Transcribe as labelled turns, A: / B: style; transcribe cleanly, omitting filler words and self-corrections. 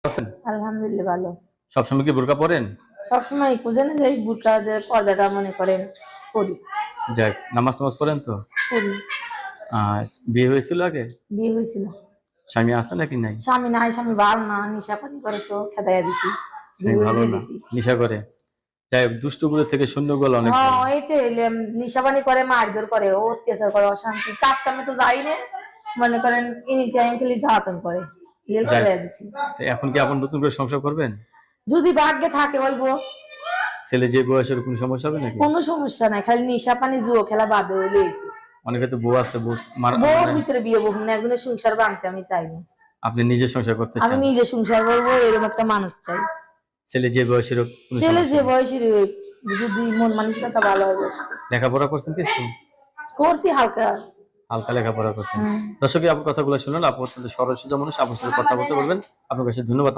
A: আছেন?
B: আলহামদুলিল্লাহ ভালো।
A: সবসময় কি বোরকা পরেন?
B: সবসময় খুঁজেন যে এই বুরকা যে পর্দাটা মনে করেন করি।
A: যাক, নামাজ পড়েন তো?
B: করি।
A: আর বিয়ে হয়েছিল আগে?
B: বিয়ে হয়েছিল।
A: স্বামী আছে নাকি নাই?
B: স্বামী নাই, স্বামী ভালো না, নেশাপানি করে তো খেদাইয়া দিছি।
A: স্বামী ভালো না, নেশা করে। যাই হোক, দুষ্টগুলো থেকে শূন্যগুলো অনেক ভালো।
B: হ্যাঁ, এইটাই নেশাপানি করে, মারধর করে, ও অত্যাচার করে, অশান্তি, কাজ কামে তো যাই না, মনে করেন এনি টাইম খালি জ্বালাতন করে।
A: এখন কি আপনি নতুন করে সংসার করবেন?
B: যদি ভাগ্যে থাকে বলবো।
A: ছেলে যে বয়সের কোনো সমস্যা হবে নাকি?
B: কোনো সমস্যা নাই, খালি নেশাপানি জুয়ো খেলা বাদ হইলে হইছে।
A: অনেকে তো বউ আছে,
B: বউর ভিতরে বিয়ে বহু না, একজনের সংসার ভাঙতে আমি চাই না।
A: আপনি নিজে সংসার করতে চান?
B: আমি নিজে সংসার করবো, এরকম একটা মানুষ চাই।
A: ছেলে যে বয়সের,
B: ছেলে যে বয়সের, যদি মন মানসিকতা ভালো হয়।
A: লেখাপড়া করছেন কিছু?
B: করছি হালকা
A: হালকা লেখাপড়া করছেন। দর্শক, আপনার কথাগুলো শুনলেন, আপনি অত্যন্ত সরল সোজা মানুষ, আপনার সাথে কথা বলতে পারবেন। আপনার কাছে ধন্যবাদ।